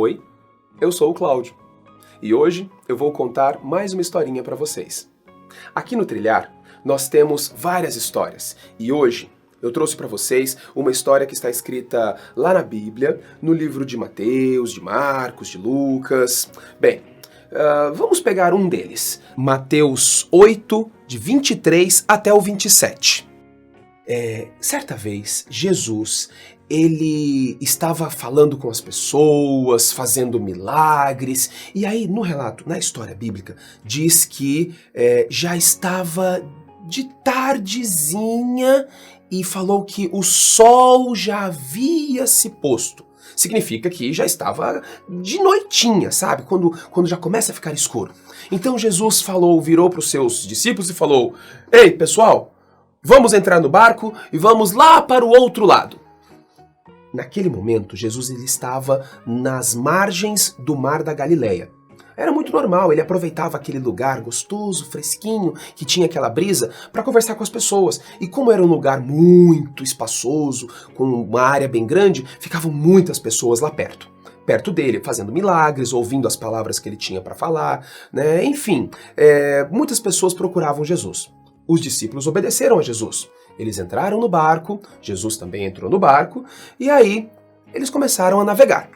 Oi, eu sou o Cláudio e hoje eu vou contar mais uma historinha para vocês. Aqui no Trilhar nós temos várias histórias e hoje eu trouxe para vocês uma história que está escrita lá na Bíblia, no livro de Mateus, de Marcos, de Lucas. Bem, vamos pegar um deles, Mateus 8, de 23 até o 27. Certa vez, Jesus, ele estava falando com as pessoas, fazendo milagres, e aí no relato, na história bíblica, diz que já estava de tardezinha e falou que o sol já havia se posto. Significa que já estava de noitinha, sabe? Quando já começa a ficar escuro. Então Jesus virou para os seus discípulos e falou: "Ei, pessoal, vamos entrar no barco e vamos lá para o outro lado." Naquele momento, Jesus ele estava nas margens do Mar da Galileia. Era muito normal, ele aproveitava aquele lugar gostoso, fresquinho, que tinha aquela brisa, para conversar com as pessoas. E como era um lugar muito espaçoso, com uma área bem grande, ficavam muitas pessoas lá perto dele, fazendo milagres, ouvindo as palavras que ele tinha para falar, né? Enfim, muitas pessoas procuravam Jesus. Os discípulos obedeceram a Jesus. Eles entraram no barco, Jesus também entrou no barco, e aí eles começaram a navegar.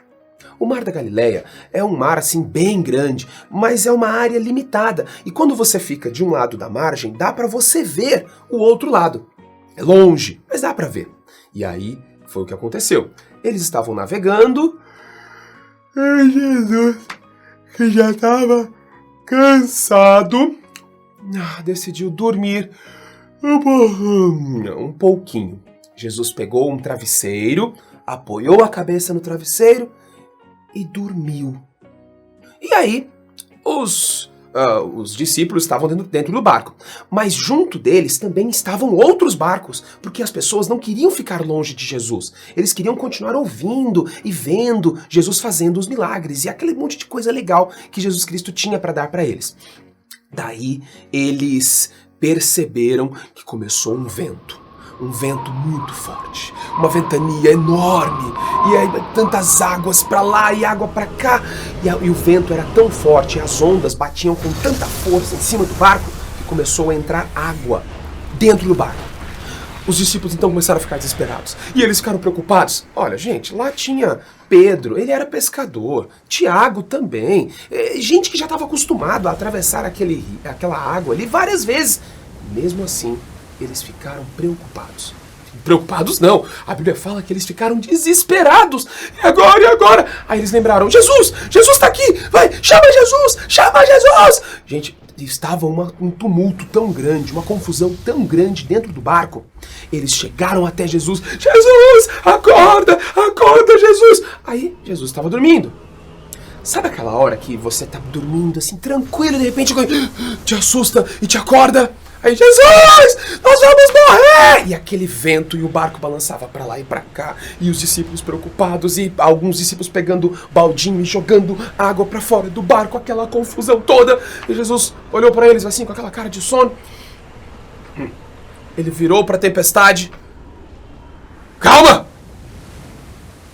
O Mar da Galileia é um mar assim bem grande, mas é uma área limitada. E quando você fica de um lado da margem, dá para você ver o outro lado. É longe, mas dá para ver. E aí foi o que aconteceu. Eles estavam navegando. E Jesus, que já estava cansado, decidiu dormir um pouquinho. Jesus pegou um travesseiro, apoiou a cabeça no travesseiro e dormiu. E aí, os discípulos estavam dentro do barco. Mas junto deles também estavam outros barcos, porque as pessoas não queriam ficar longe de Jesus. Eles queriam continuar ouvindo e vendo Jesus fazendo os milagres e aquele monte de coisa legal que Jesus Cristo tinha para dar para eles. Daí, eles perceberam que começou um vento muito forte, uma ventania enorme, e aí tantas águas para lá e água para cá, e o vento era tão forte, e as ondas batiam com tanta força em cima do barco, que começou a entrar água dentro do barco. Os discípulos então começaram a ficar desesperados, e eles ficaram preocupados. Olha, gente, lá tinha Pedro, ele era pescador, Tiago também, gente que já estava acostumado a atravessar aquela água ali várias vezes. Mesmo assim, eles ficaram preocupados. Preocupados não, a Bíblia fala que eles ficaram desesperados. E agora? Aí eles lembraram: Jesus está aqui, vai, chama Jesus! Gente, estava um tumulto tão grande, uma confusão tão grande dentro do barco. Eles chegaram até Jesus: Jesus, acorda, Jesus! Aí Jesus estava dormindo. Sabe aquela hora que você tá dormindo assim, tranquilo, e de repente te assusta e te acorda? Aí, Jesus, nós vamos morrer! E aquele vento e o barco balançava para lá e para cá, e os discípulos preocupados, e alguns discípulos pegando baldinho e jogando água para fora do barco, aquela confusão toda. E Jesus olhou para eles assim, com aquela cara de sono. Ele virou para a tempestade: calma!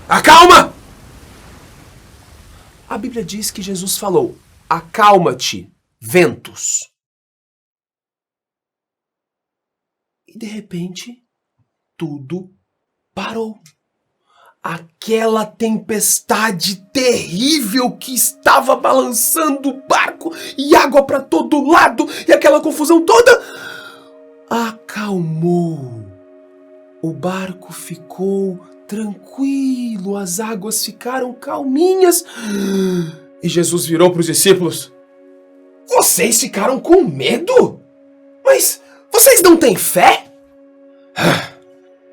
Acalma! A Bíblia diz que Jesus falou: acalma-te, ventos. E de repente, tudo parou. Aquela tempestade terrível que estava balançando o barco e água para todo lado e aquela confusão toda acalmou. O barco ficou tranquilo, as águas ficaram calminhas. E Jesus virou para os discípulos: vocês ficaram com medo? Mas vocês não têm fé?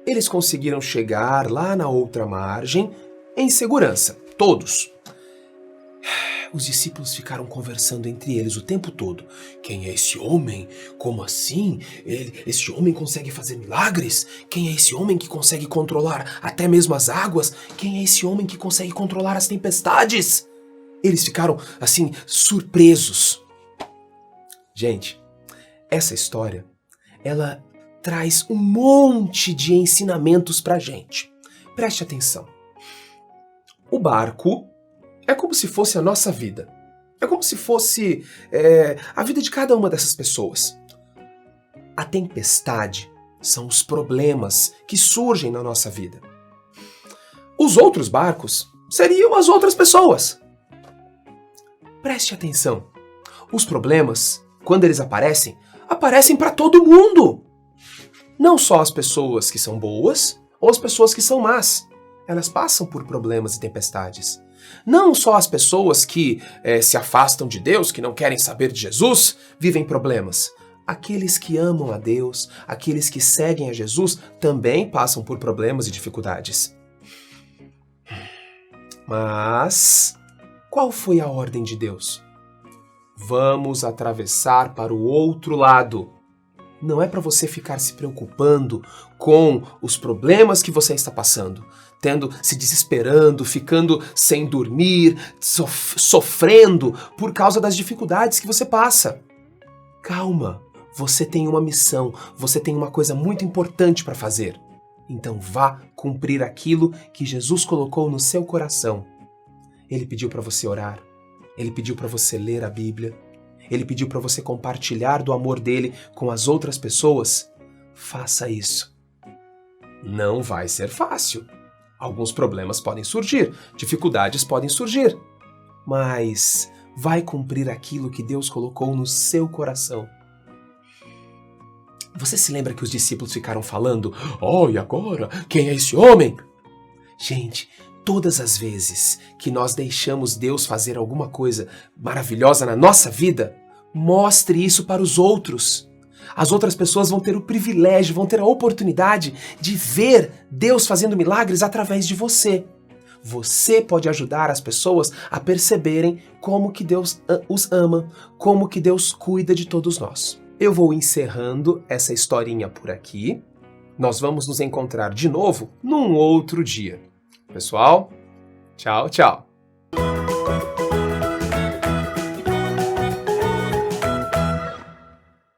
Eles conseguiram chegar lá na outra margem em segurança, todos. Os discípulos ficaram conversando entre eles o tempo todo. Quem é esse homem? Como assim? Esse homem consegue fazer milagres? Quem é esse homem que consegue controlar até mesmo as águas? Quem é esse homem que consegue controlar as tempestades? Eles ficaram, assim, surpresos. Gente, essa história, ela traz um monte de ensinamentos pra gente. Preste atenção. O barco é como se fosse a nossa vida. É como se fosse a vida de cada uma dessas pessoas. A tempestade são os problemas que surgem na nossa vida. Os outros barcos seriam as outras pessoas. Preste atenção. Os problemas, quando eles aparecem, aparecem para todo mundo. Não só as pessoas que são boas ou as pessoas que são más. Elas passam por problemas e tempestades. Não só as pessoas que se afastam de Deus, que não querem saber de Jesus, vivem problemas. Aqueles que amam a Deus, aqueles que seguem a Jesus, também passam por problemas e dificuldades. Mas qual foi a ordem de Deus? Vamos atravessar para o outro lado. Não é para você ficar se preocupando com os problemas que você está passando, se desesperando, ficando sem dormir, sofrendo por causa das dificuldades que você passa. Calma, você tem uma missão, você tem uma coisa muito importante para fazer. Então vá cumprir aquilo que Jesus colocou no seu coração. Ele pediu para você orar, ele pediu para você ler a Bíblia, ele pediu para você compartilhar do amor dele com as outras pessoas. Faça isso. Não vai ser fácil. Alguns problemas podem surgir, dificuldades podem surgir, mas vai cumprir aquilo que Deus colocou no seu coração. Você se lembra que os discípulos ficaram falando: "Oh, e agora? Quem é esse homem?" Gente, todas as vezes que nós deixamos Deus fazer alguma coisa maravilhosa na nossa vida, mostre isso para os outros. As outras pessoas vão ter o privilégio, vão ter a oportunidade de ver Deus fazendo milagres através de você. Você pode ajudar as pessoas a perceberem como que Deus os ama, como que Deus cuida de todos nós. Eu vou encerrando essa historinha por aqui. Nós vamos nos encontrar de novo num outro dia. Pessoal, tchau, tchau.